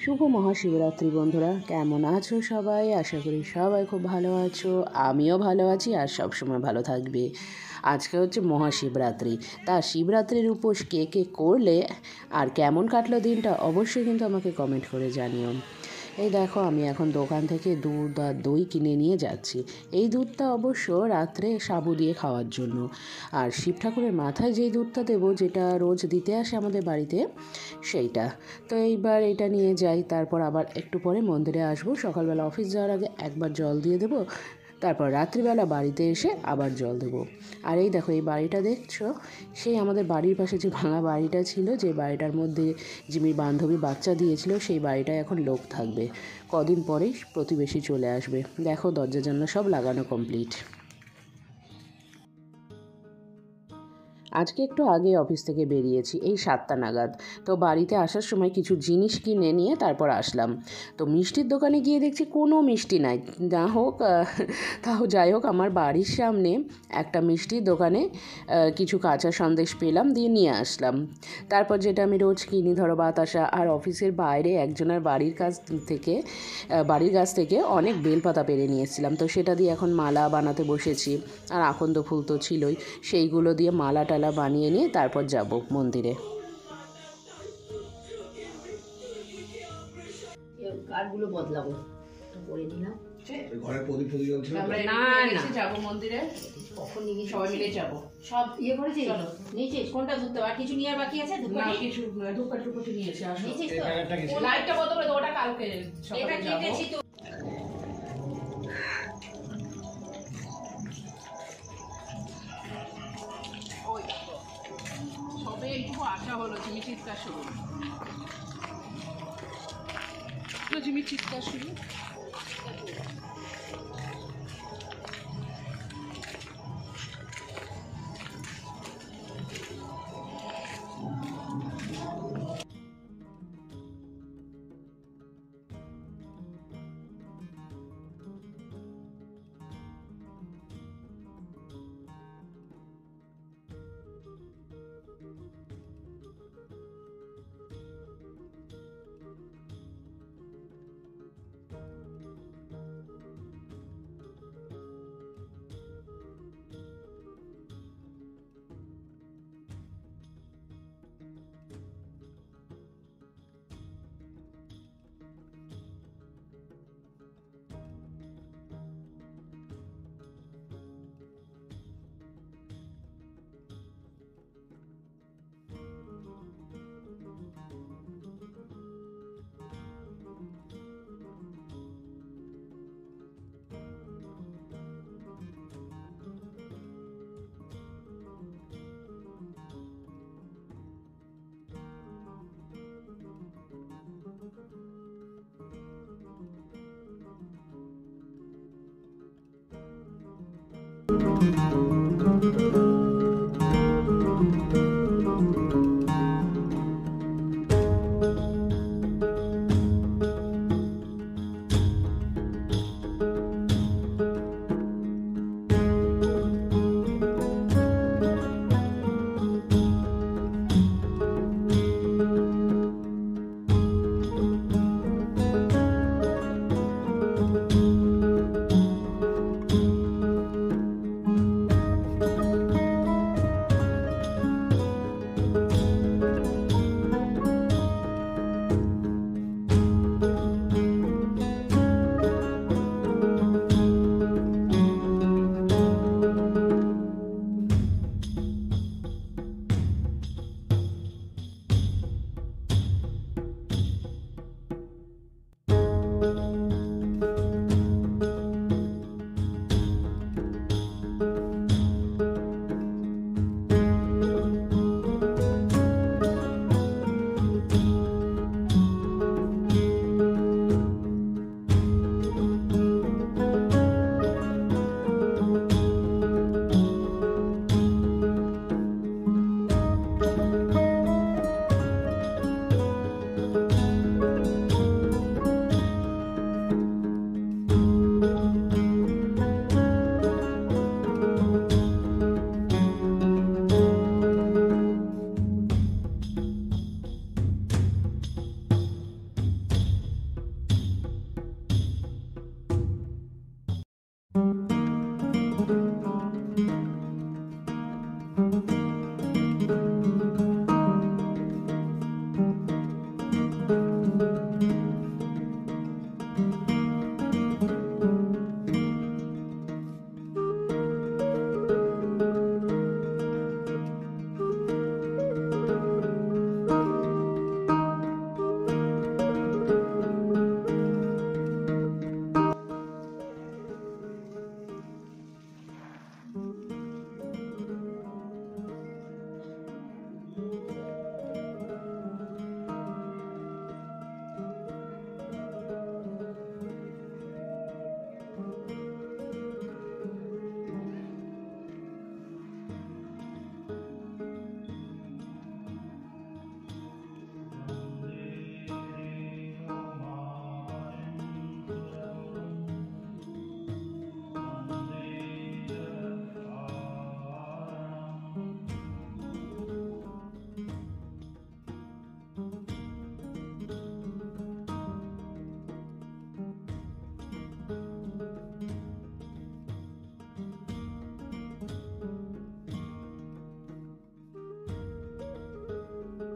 শুভ মহাশিবরাত্রি বন্ধুরা, কেমন আছো সবাই? আশা করি সবাই খুব ভালো আছো। আমিও ভালো আছি আর সব সময় ভালো থাকবে। আজকে হচ্ছে মহাশিবরাত্রি। তা শিবরাত্রির উপোস কে কে করলে আর কেমন কাটলো দিনটা অবশ্যই কিন্তু আমাকে কমেন্ট করে জানিও। এই দেখো, আমি এখন দোকান থেকে দুধ আর দই কিনে নিয়ে যাচ্ছি। এই দুধটা অবশ্য রাত্রে সাবু দিয়ে খাওয়ার জন্য। আর শিব ঠাকুরের মাথায় যেই দুধটা দেবো, যেটা রোজ দিতে আসে আমাদের বাড়িতে, সেইটা। তো এইবার এটা নিয়ে যাই, তারপর আবার একটু পরে মন্দিরে আসবো। সকালবেলা অফিস যাওয়ার আগে একবার জল দিয়ে দেবো, তারপর রাত্রিবেলা বাড়িতে এসে আবার জল দেবো। আর এই দেখো, এই বাড়িটা দেখছো, সেই আমাদের বাড়ির পাশে যে ভাঙা বাড়িটা ছিল, যে বাড়িটার মধ্যে জিমির বান্ধবী বাচ্চা দিয়েছিল, সেই বাড়িটায় এখন লোক থাকবে। কদিন পরেই প্রতিবেশী চলে আসবে। দেখো, দরজা জানলা সব লাগানো কমপ্লিট। আজকে একটু আগে অফিস থেকে বেরিয়েছি, এই 7টা নাগাদ। তো বাড়িতে আসার সময় কিছু জিনিস কিনে নিয়ে তারপর আসলাম। তো মিষ্টির দোকানে গিয়ে দেখছি কোনো মিষ্টি নাই। না হোক, তাও যাই হোক, আমার বাড়ির সামনে একটা মিষ্টির দোকানে কিছু কাঁচা সন্দেশ পেলাম, দিয়ে নিয়ে আসলাম। তারপর যেটা আমি রোজ কিনি, ধরো বাতাসা। আর অফিসের বাইরে একজনের বাড়ির গাছ থেকে অনেক বেলপাতা পেরে নিয়ে এসেছিলাম। তো সেটা দিয়ে এখন মালা বানাতে বসেছি। আর আকন্দ ফুল তো ছিলই, সেইগুলো দিয়ে মালা টালা বানিয়ে নিয়ে তারপর যাব মন্দিরে। কার্ডগুলো বদলাবো করে নিলাম। ঘরে প্রদীপ প্রদীপ জ্বলছিল না না যাব মন্দিরে, কখন নিয়ে গেছি? সবাই মিলে যাব। সব ইয়ে করেছি, নিয়েছিস? কোনটা ধরতে আর কিছু নিয়ে বাকি আছে? না, কিছু ধূপকাঠি নিয়েছি। আসো, নিয়েছিস তো? লাইটটা বদলে দাও, ওটা কালকে সকালে এটা যাব। কিনেছি তো। ওই দেখো, সবে এইটুকু আসা হলো, জিমি চিৎকার শুরু। জিমি চিৎকার শুরু।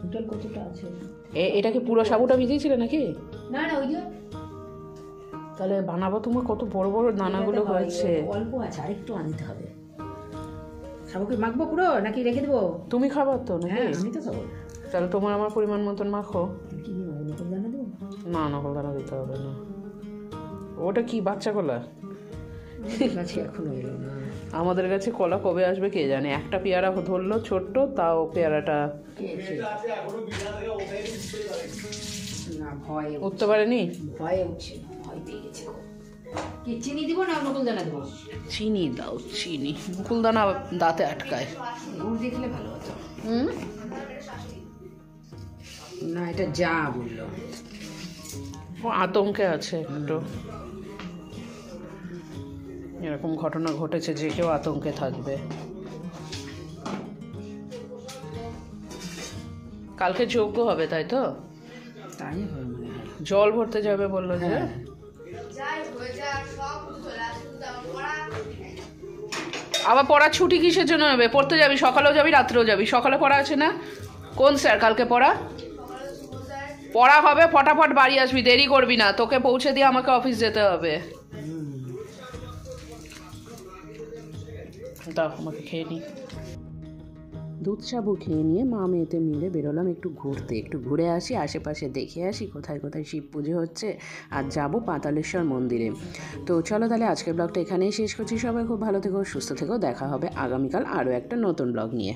টোটাল কতটা আছে? এটা কি পুরো সাবুটা ভিজিয়েছিলে নাকি? না না, ওই যে তাহলে বানাবো, তোমার কত বড় বড় দানাগুলো হয়েছে। অল্প আছে, আরেকটু আনতে হবে। সাবুকে মাখবো পুরো নাকি রেখে দেবো? তুমি খাবার তো নাকি? হ্যাঁ, আমি তো খাবো। তাহলে তোমার আমার পরিমাণ মতন মাখো। কি দিয়ে মাখবো? নকল দানা দেবো? না, নকল দানা দিতে হবে না। ওটা কি বাচ্চা কলা? ঠিক আছে, এখনো এলো না। আমাদের কাছে কলা কবে আসবে কে জানে। একটা পেয়ারা ধরলো ছোট্ট, তাও পেয়ারাটা না, ভয়ে উঠতে পারেনি। ভয়ে উঠছে না, ভয় পেয়ে গেছে। কি চিনি দিব না নকল দানা দেবো? চিনি দাও, চিনি। নকল দানা দাঁতে আটকায়। গুড় দেখলে ভালো হতো। হুম, না, এটা যা বললো। ও আতঙ্কে আছে একটু। এরকম ঘটনা ঘটেছে যে কেউ আতঙ্কে থাকবে। কালকে যজ্ঞ হবে, তাই তো? তাই হবে মনে হয়। জল ভরতে যাবে বললো যে। হ্যাঁ। আবার পড়ার ছুটি কিসের জন্য হবে? পড়তে যাবি, সকালেও যাবি রাত্রেও যাবি। সকালে পড়া আছে না? কোন স্যার কালকে পড়া? পড়া হবে, ফটাফট বাড়ি আসবি, দেরি করবি না। তোকে পৌঁছে দিয়ে আমাকে অফিস যেতে হবে। দাও আমাকে খেয়ে নি। দুধ সাবু খেয়ে নিয়ে মা মেয়েতে মিলে বেরোলাম একটু ঘুরতে। একটু ঘুরে আসি, আশেপাশে দেখে আসি কোথায় কোথায় শিব পুজো হচ্ছে, আর যাবো পাতালেশ্বর মন্দিরে। তো চলো তাহলে আজকের ব্লগটা এখানেই শেষ করছি। সবাই খুব ভালো থেকো, সুস্থ থেকো। দেখা হবে আগামীকাল আরও একটা নতুন ব্লগ নিয়ে।